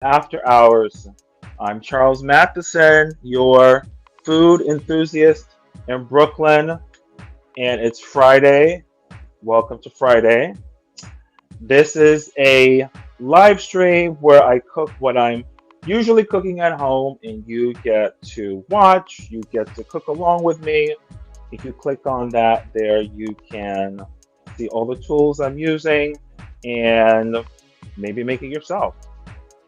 After Hours. I'm Charles Matheson, your food enthusiast in Brooklyn, and it's Friday. Welcome to Friday. This is a live stream where I cook what I'm usually cooking at home, and you get to watch, you get to cook along with me. If you click on that there, you can see all the tools I'm using and maybe make it yourself.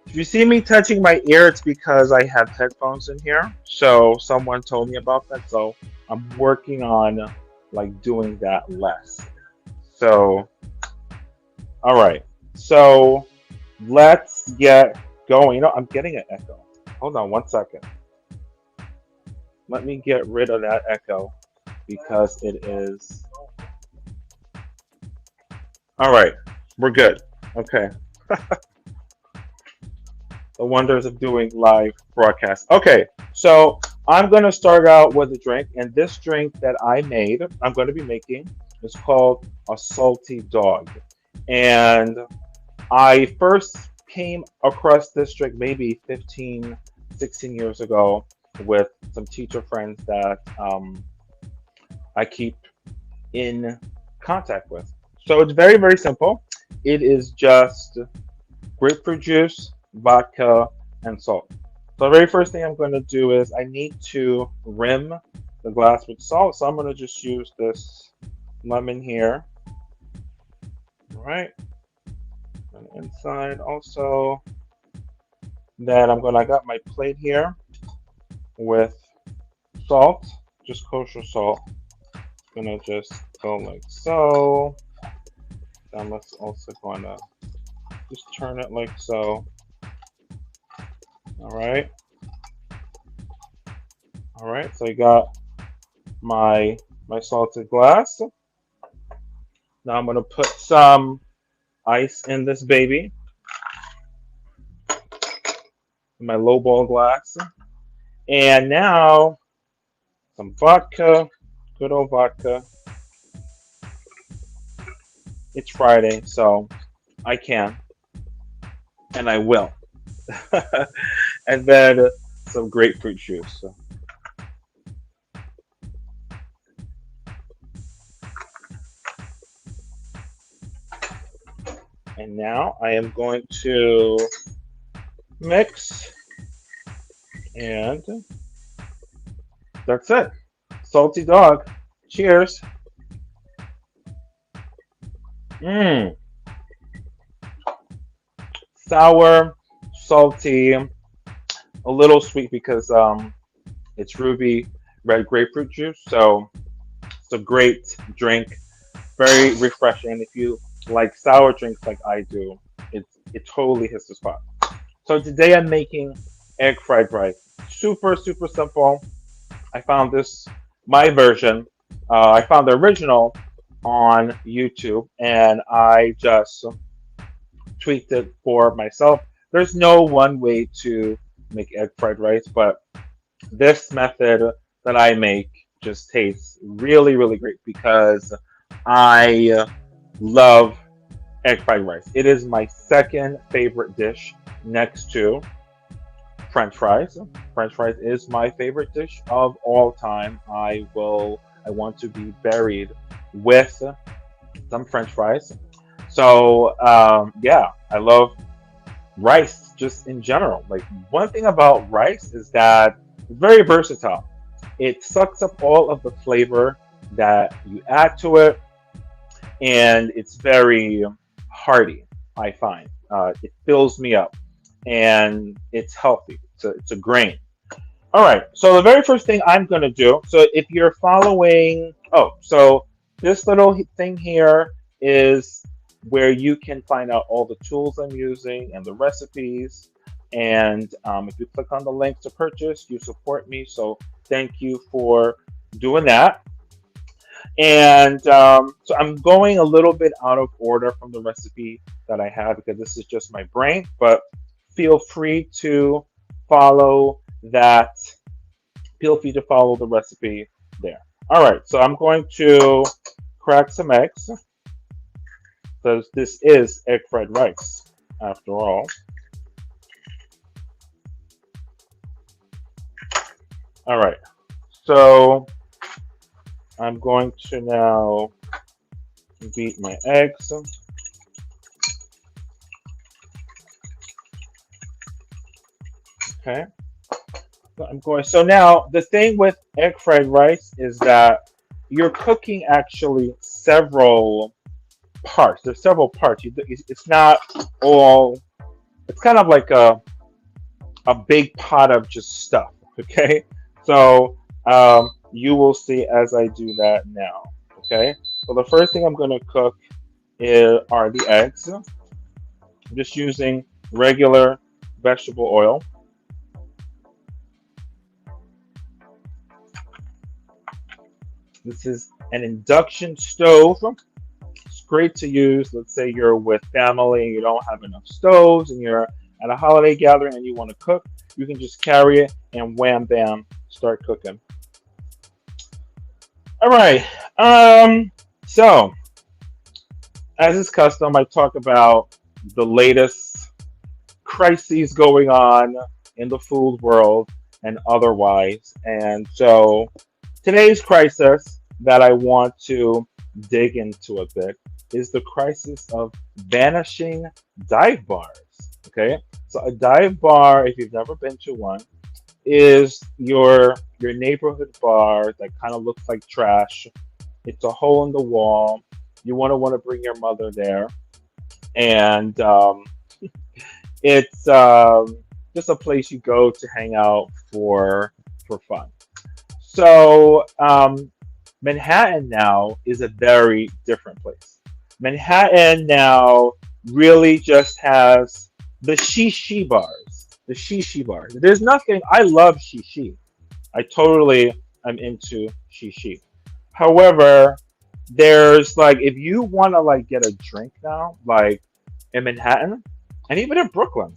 If you see me touching my ear, it's because I have headphones in here. So someone told me about that. So I'm working on like doing that less. So, all right. So let's get going. I'm getting an echo. Hold on one second. Let me get rid of that echo because it is. All right. We're good. Okay. The wonders of doing live broadcasts. Okay, so I'm going to start out with a drink, and this drink that I made, I'm going to be making, is called a salty dog. And I first came across this drink maybe 15, 16 years ago with some teacher friends that I keep in contact with. So it's very, very simple. It is just grapefruit juice, vodka, and salt. So the very first thing I'm going to do is I need to rim the glass with salt. So I'm going to just use this lemon here. All right. And inside also, then I got my plate here with salt, just kosher salt. Gonna just go like so. Then let's also gonna just turn it like so. All right. All right. So I got my salted glass. Now I'm gonna put some ice in this baby, in my lowball glass, and now some vodka, good old vodka. It's Friday, so I can and I will. And then some grapefruit juice. And now I am going to mix, and that's it. Salty dog. Cheers. Mmm. Sour, salty, a little sweet because it's ruby red grapefruit juice. So it's a great drink, very refreshing. If you like sour drinks like I do, it totally hits the spot. So today I'm making egg fried rice. Super super simple. I found this my version. I found the original on YouTube, and I just tweaked it for myself. There's no one way to make egg fried rice, but this method that I make just tastes really, really great because I love egg fried rice. It is my second favorite dish next to French fries. French fries is my favorite dish of all time. I want to be buried with some French fries. So yeah, I love rice just in general. Like one thing about rice is that it's very versatile. It sucks up all of the flavor that you add to it, and it's very hearty. I find it fills me up, and it's healthy. It's a grain. All right. So the very first thing I'm going to do. So if you're following, so this little thing here is where you can find out all the tools I'm using and the recipes. And if you click on the link to purchase, you support me. So thank you for doing that. And so I'm going a little bit out of order from the recipe that I have because this is just my brain. But feel free to follow that feel free to follow the recipe there. All right, so I'm going to crack some eggs because this is egg fried rice after all. All right. So I'm going to now beat my eggs. Okay. So I'm going. So now the thing with egg fried rice is that you're cooking actually several parts. There's several parts. It's not all. It's kind of like a big pot of just stuff. Okay. So you will see as I do that now. Okay. So the first thing I'm going to cook are the eggs. I'm just using regular vegetable oil. This is an induction stove. It's great to use. Let's say you're with family and you don't have enough stoves and you're at a holiday gathering and you want to cook. You can just carry it and wham bam, start cooking. All right. So as is custom, I talk about the latest crises going on in the food world and otherwise. And so today's crisis that I want to dig into a bit is the crisis of vanishing dive bars. Okay, so a dive bar, if you've never been to one, is your neighborhood bar that kind of looks like trash. It's a hole in the wall. You want to bring your mother there, and it's just a place you go to hang out for fun. So Manhattan now is a very different place. Manhattan now really just has the shishi bars. The shishi bars. There's nothing. I love shishi. I totally am into shishi. However, there's like if you want to like get a drink now, like in Manhattan and even in Brooklyn,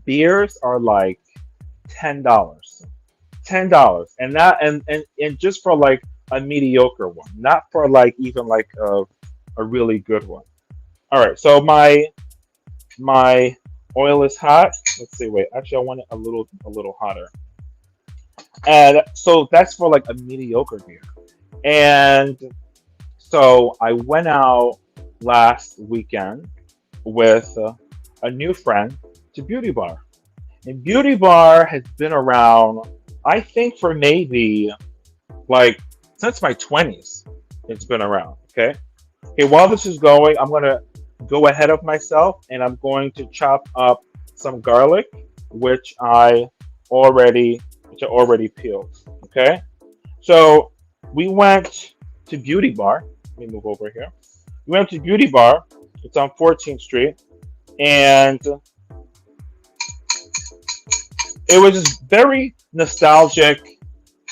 beers are like $10. $10, and that and just for like a mediocre one, not for like even like a really good one. All right, so my oil is hot. Let's see. Wait, actually, I want it a little hotter. And so that's for like a mediocre beer. And so I went out last weekend with a new friend to Beauty Bar. And Beauty Bar has been around, I think, for maybe like since my 20s. It's been around. Okay. Okay. While this is going, I'm going to go ahead of myself and I'm going to chop up some garlic, which which I already peeled. Okay. So we went to Beauty Bar. Let me move over here. We went to Beauty Bar. It's on 14th Street. And it was just very nostalgic.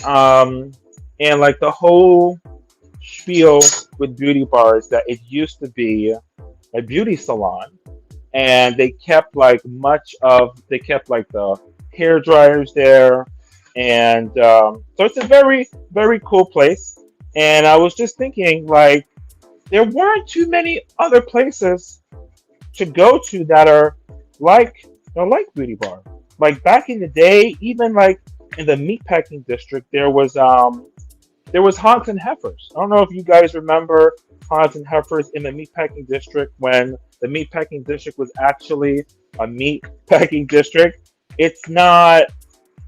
And like the whole spiel with beauty bars that it used to be a beauty salon, and they kept like the hair dryers there, and so it's a very cool place. And I was just thinking like there weren't too many other places to go to that are like Beauty Bar. Like back in the day, even like in the meatpacking district, there was Hans and Heifers. I don't know if you guys remember Hans and Heifers in the meatpacking district when the meatpacking district was actually a meatpacking district. It's not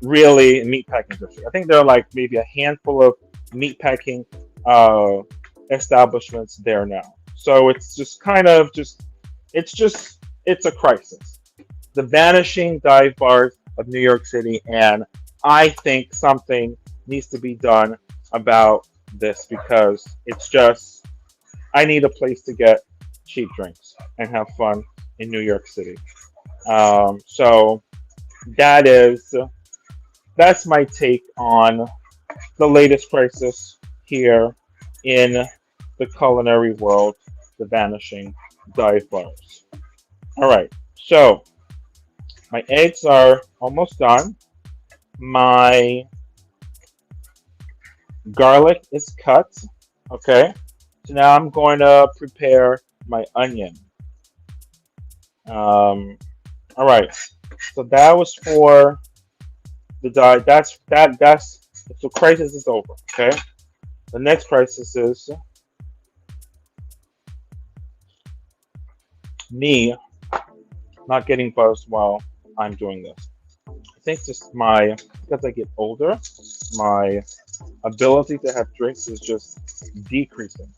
really a meatpacking district. I think there are like maybe a handful of meatpacking uh, establishments there now. So it's just kind of it's a crisis. The vanishing dive bars of New York City, and I think something needs to be done about this because it's just I need a place to get cheap drinks and have fun in New York City. So that is that's my take on the latest crisis here in the culinary world, the vanishing dive bars. All right, so my eggs are almost done. My garlic is cut. Okay, so now I'm going to prepare my onion. All right, so that was for the dye. That's So crisis is over. Okay. The next crisis is me not getting buzzed while I'm doing this. I think just my because I get older, my ability to have drinks is just decreasing.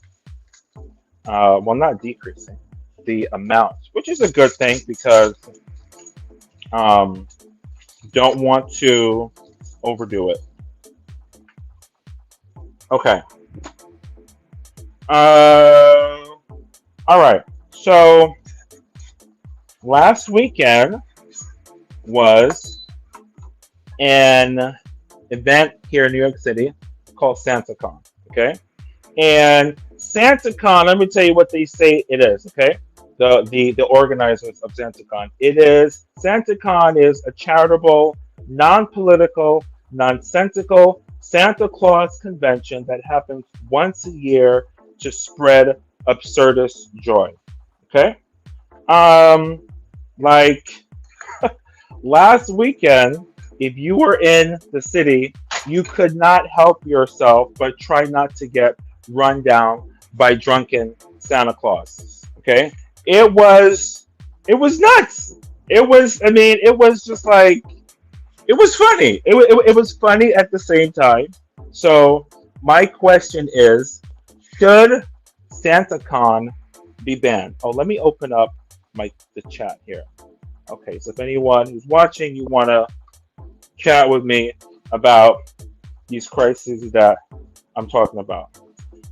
Well, not decreasing, the amount, which is a good thing because um, don't want to overdo it. Okay. Uh, all right. So last weekend was an event here in New York City called SantaCon. Okay. And SantaCon, let me tell you what they say it is, okay? The organizers of SantaCon. SantaCon is a charitable, non-political, nonsensical Santa Claus convention that happens once a year to spread absurdist joy. Okay? Um like last weekend, if you were in the city, you could not help yourself but try not to get run down by drunken Santa Claus. Okay, it was it was nuts. It was I mean it was just like it was funny. It was funny at the same time. So my question is, should SantaCon be banned? Oh, let me open up my the chat here. Okay, so if anyone who's watching, you want to chat with me about these crises that I'm talking about.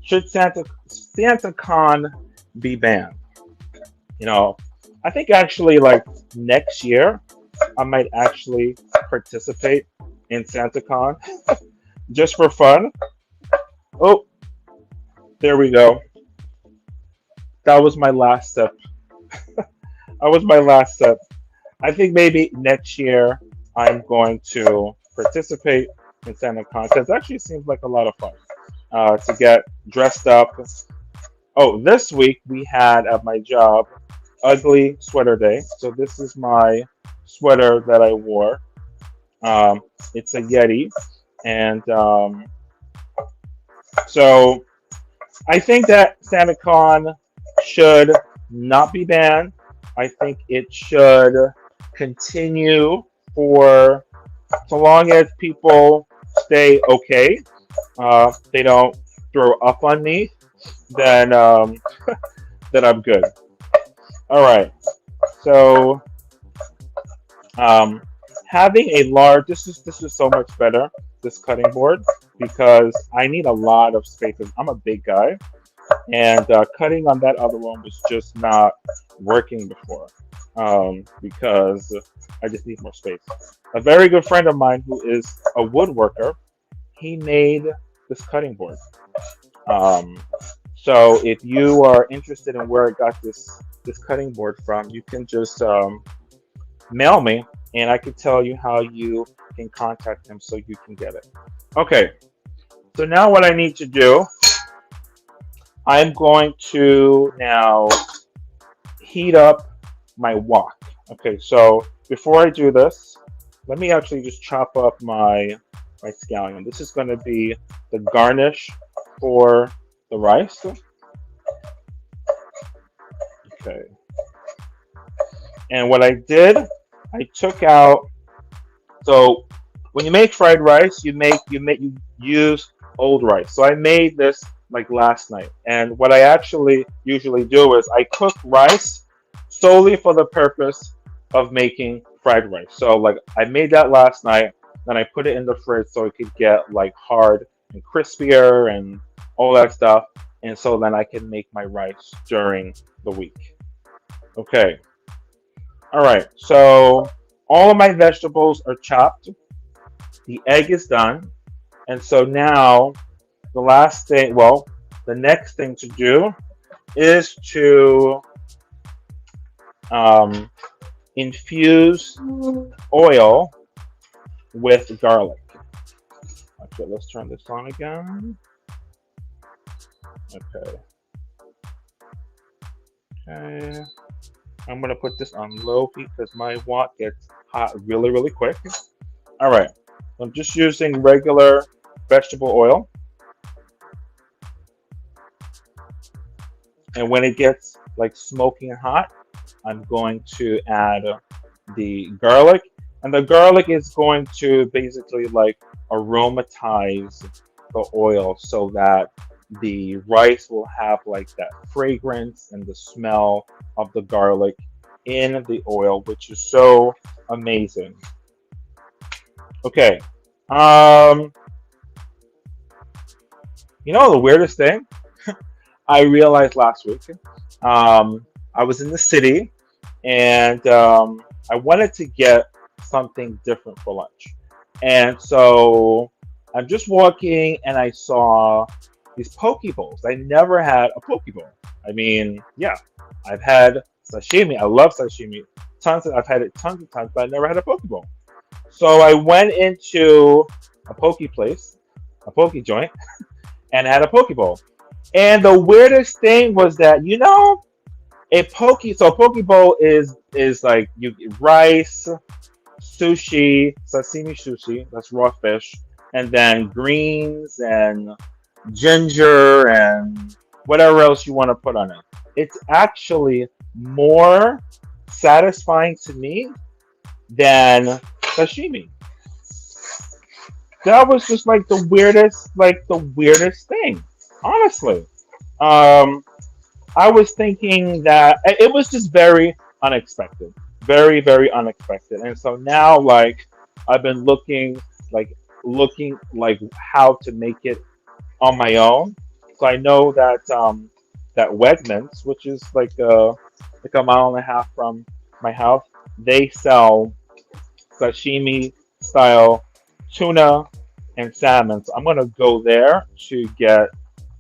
Should SantaCon be banned? You know, I think actually like next year I might actually participate in SantaCon just for fun. Oh, there we go. That was my last sip. That was my last sip. I think maybe next year I'm going to participate in SantaCon because it actually seems like a lot of fun to get dressed up. Oh, this week we had at my job ugly sweater day. So this is my sweater that I wore. Um, it's a Yeti, and so I think that SantaCon should not be banned. I think it should continue for so long as people stay okay. They don't throw up on me, then then I'm good. All right. So um, having a large this is so much better, this cutting board, because I need a lot of space. 'Cause I'm a big guy, and cutting on that other one was just not working before because I just need more space. A very good friend of mine who is a woodworker, he made this cutting board. Um, so if you are interested in where I got this cutting board from, you can just mail me, and I can tell you how you can contact him so you can get it. Okay, so now what I need to do, I'm going to now heat up my wok. Okay, so before I do this, let me actually just chop up my scallion. This is going to be the garnish for the rice. Okay, and what I did, I took out. So when you make fried rice, you use old rice. So I made this like last night, and what I actually usually do is I cook rice solely for the purpose of making fried rice. So like I made that last night, then I put it in the fridge so it could get like hard and crispier and all that stuff, and so then I can make my rice during the week. Okay, all right. So all of my vegetables are chopped. The egg is done, and so now the last thing, well, the next thing to do is to um, infuse oil with garlic. Okay, let's turn this on again. Okay. Okay. I'm gonna put this on low heat because my wok gets hot really, really quick. All right. I'm just using regular. vegetable oil, and when it gets like smoking hot, I'm going to add the garlic, and the garlic is going to basically like aromatize the oil so that the rice will have like that fragrance and the smell of the garlic in the oil, which is so amazing. Okay. Um, the weirdest thing I realized last week. I was in the city and I wanted to get something different for lunch. And so I'm just walking and I saw these poke bowls. I never had a poke bowl. I mean, yeah, I've had sashimi. I love sashimi. I've had it tons of times, but I never had a poke bowl. So I went into a poke place, a poke joint, and had a poke bowl. And the weirdest thing was that a poke bowl is like you rice, sushi, sashimi sushi, that's raw fish, and then greens and ginger and whatever else you want to put on it. It's actually more satisfying to me than sashimi. That was just like the weirdest thing, honestly. Um, I was thinking that it was just very unexpected, very very unexpected, and so now like I've been like looking like how to make it on my own. So I know that that Wegmans, which is like a mile and a half from my house, they sell sashimi style tuna and salmon. So I'm gonna go there to get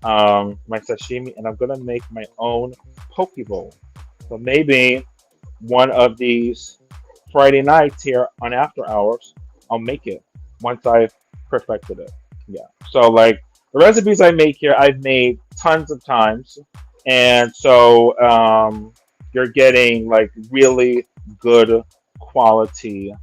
my sashimi, and I'm gonna make my own poke bowl. So maybe one of these Friday nights here on After Hours, I'll make it once I've perfected it. Yeah. So like the recipes I make here, I've made tons of times, and so you're getting like really good quality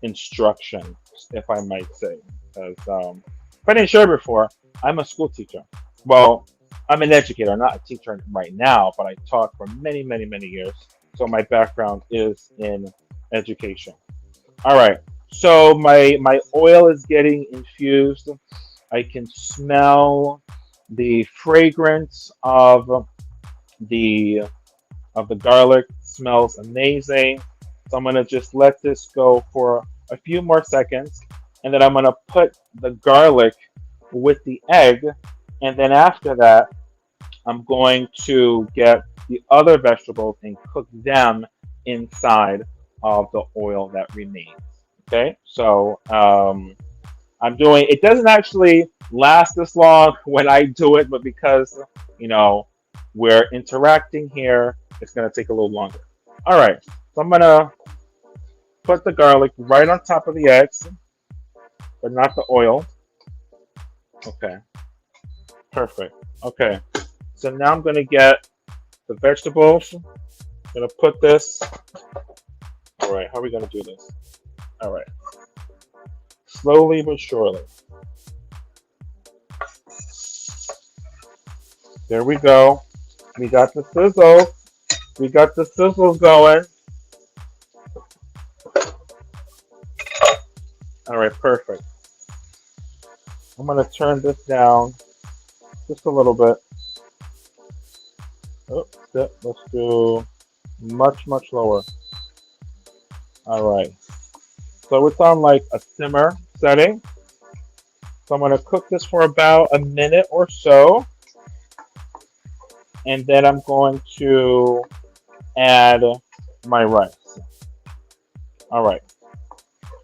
instruction, if I might say. Because if I didn't share before, I'm a school teacher. Well, I'm an educator, not a teacher right now, but I taught for many, many, many years. So my background is in education. All right. So my oil is getting infused. I can smell the fragrance the of the garlic. Smells amazing. So I'm gonna just let this go for a few more seconds, and then I'm gonna put the garlic with the egg, and then after that, I'm going to get the other vegetables and cook them inside of the oil that remains. Okay, so I'm doing. It doesn't actually last this long when I do it, but because you know we're interacting here, it's gonna take a little longer. All right, so I'm gonna put the garlic right on top of the eggs, but not the oil. Okay, perfect. Okay, so now I'm gonna get the vegetables. I'm gonna put this. All right, how are we gonna do this? All right, slowly but surely. There we go. We got the sizzle. We got the sizzle going. All right, perfect. I'm gonna turn this down just a little bit. Oh, let's do much lower. All right. So it's on like a simmer setting. So I'm gonna cook this for about a minute or so, and then I'm going to add my rice. All right.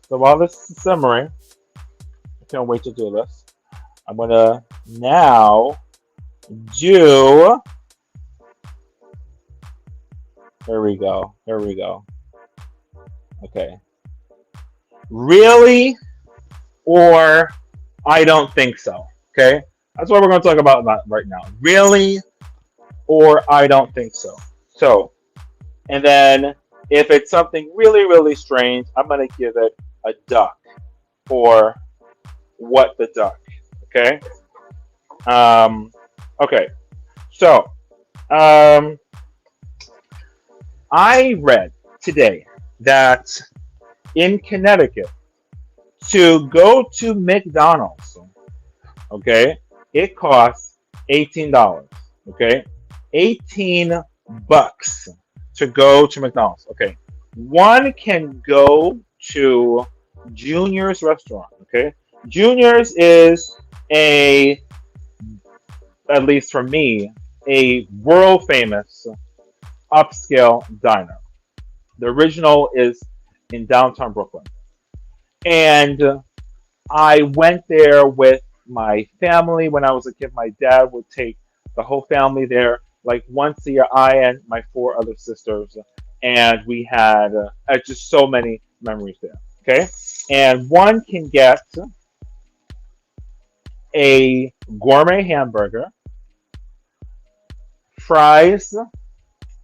So while this is simmering, I can't wait to do this. I'm gonna now do. There we go. There we go. Okay. Really? Or I don't think so. Okay? That's what we're going to talk about right now. Really? Or I don't think so. So, and then if it's something really, really strange, I'm going to give it a duck or what the duck. Okay. Um, okay. So um, I read today that in Connecticut, to go to McDonald's, okay, it costs $18. Okay, 18 bucks to go to McDonald's. Okay, one can go to Junior's restaurant. Okay, Junior's is a, at least for me, a world famous upscale diner. The original is in downtown Brooklyn. And I went there with my family when I was a kid. My dad would take the whole family there like once a year, I and my four other sisters. And we had just so many memories there. Okay. And one can get a gourmet hamburger, fries,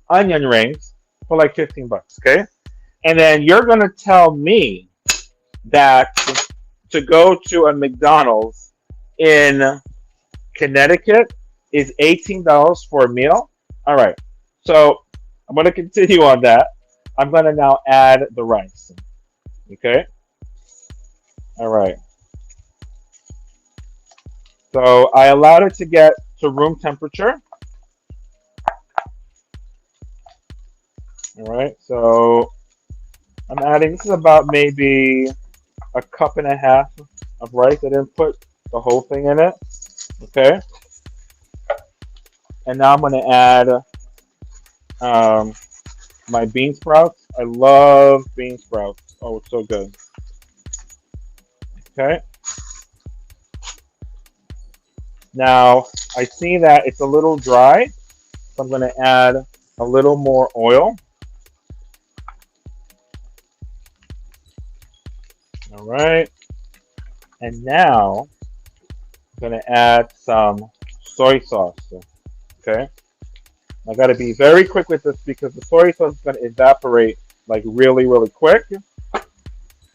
onion rings for like 15 bucks. Okay. And then you're going to tell me that to go to a McDonald's in Connecticut is $18 for a meal. All right. So I'm going to continue on that. I'm going to now add the rice. Okay. All right. So I allowed it to get to room temperature. All right. So I'm adding, this is about maybe a cup and a half of rice. I didn't put the whole thing in it. Okay. And now I'm going to add um, my bean sprouts. I love bean sprouts. Oh, it's so good. Okay. Now I see that it's a little dry, so I'm going to add a little more oil. All right. And now I'm going to add some soy sauce. Okay. I got to be very quick with this because the soy sauce is going to evaporate like really, really quick.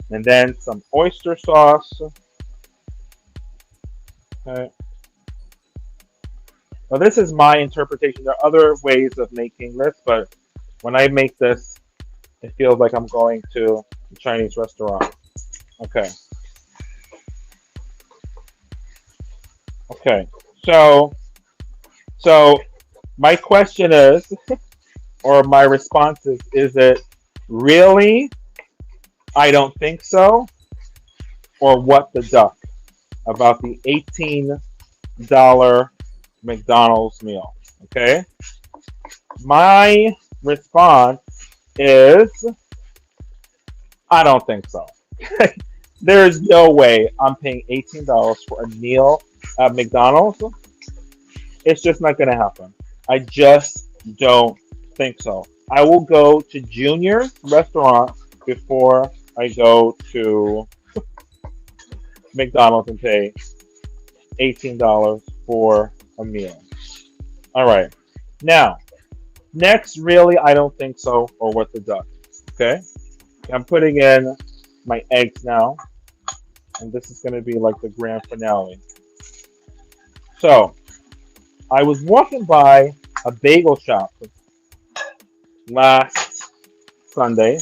And then some oyster sauce. Okay. Now this is my interpretation. There are other ways of making this, but when I make this, it feels like I'm going to a Chinese restaurant. Okay. Okay. So my question is, or my response is it really? I don't think so. Or what the duck about the $18 McDonald's meal? Okay. My response is I don't think so. There is no way I'm paying $18 for a meal at McDonald's. It's just not going to happen. I just don't think so. I will go to Junior's restaurant before I go to McDonald's and pay $18 for a meal. All right. Now, next, really, I don't think so, or what the duck. Okay. I'm putting in my eggs now, and this is going to be like the grand finale. So, I was walking by a bagel shop last Sunday,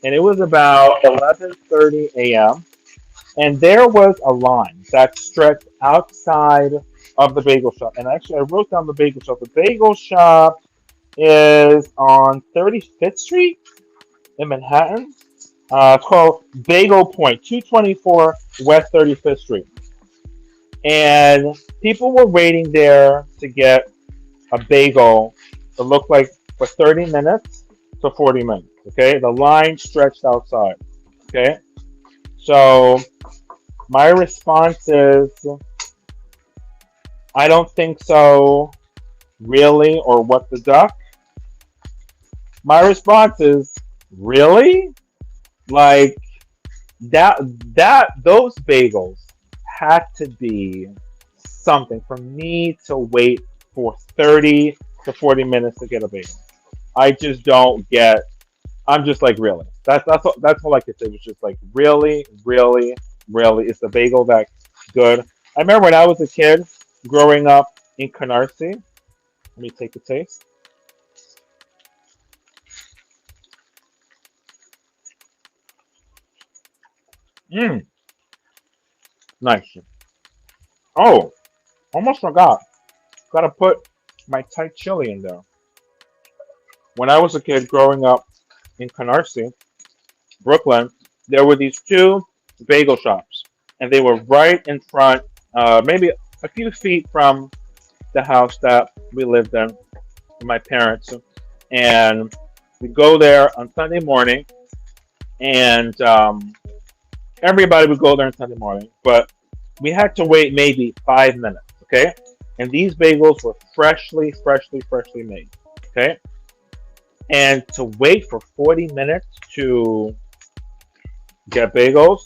and it was about 11:30 a.m. And there was a line that stretched outside of the bagel shop. And actually, I wrote down the bagel shop. The bagel shop is on 35th Street in Manhattan. It's called Bagel Point, 224 West 35th Street. And people were waiting there to get a bagel. It looked like for 30 minutes to 40 minutes. Okay, the line stretched outside. Okay, so my response is I don't think so, really, or what the duck. My response is really, like those bagels had to be something for me to wait for 30 to 40 minutes to get a bagel. I just don't get. I'm just like really. That's all I could say was just like really, really, really. Is the bagel that good? I remember when I was a kid growing up in Canarsie. Let me take a taste. Mmm, nice. Oh, almost forgot. Gotta put my Thai chili in there. When I was a kid growing up in Canarsie, Brooklyn, there were these two bagel shops, and they were right in front, maybe a few feet from the house that we lived in with my parents. And we go there on Sunday morning, and everybody would go there on Sunday morning, but we had to wait maybe 5 minutes, okay? And these bagels were freshly made, okay? And to wait for 40 minutes to get bagels,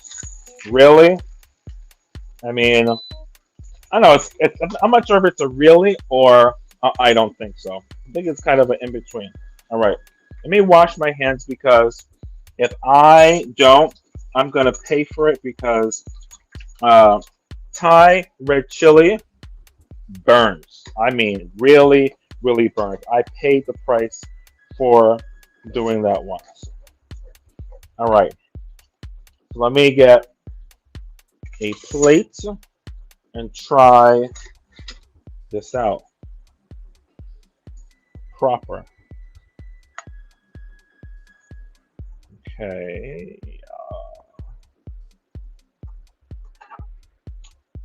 really? I mean, I don't know. I'm not sure if it's a really or I don't think so. I think it's kind of an in between. All right, let me wash my hands because if I don't, I'm gonna pay for it because uh, Thai red chili burns. I mean, really burns. I paid the price for doing that once. All right, so let me get a plate and try this out proper. Okay.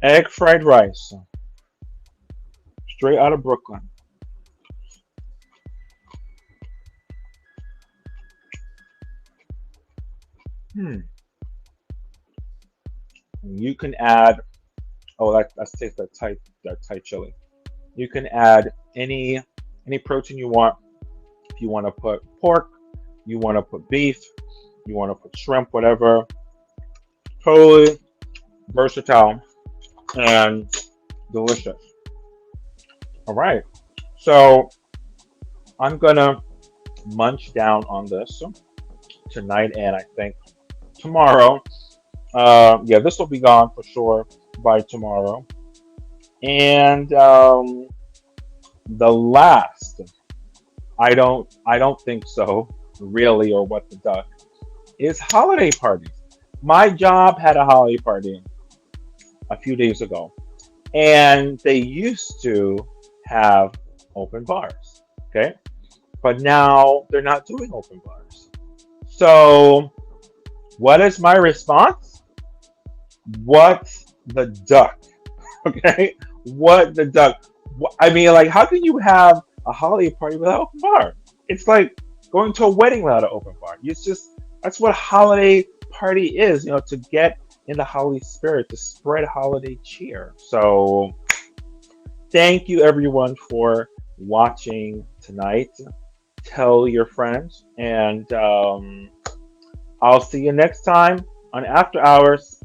Egg fried rice, straight out of Brooklyn. Hmm. You can add. Oh, let's taste that Thai chili. You can add any protein you want. If you want to put pork, you want to put beef, you want to put shrimp, whatever. Totally versatile and delicious. All right. So I'm gonna munch down on this tonight, and I think tomorrow. Yeah, this will be gone for sure by tomorrow. And the last, I don't think so, really, or what the duck is holiday parties. My job had a holiday party a few days ago, and they used to have open bars. Okay, but now they're not doing open bars. So, what is my response? What the duck? Okay, what the duck? I mean, like, how can you have a holiday party without open bar? It's like going to a wedding without an open bar. It's just that's what holiday party is. To get in the holiday spirit, to spread holiday cheer. So, thank you everyone for watching tonight. Tell your friends, and I'll see you next time on After Hours.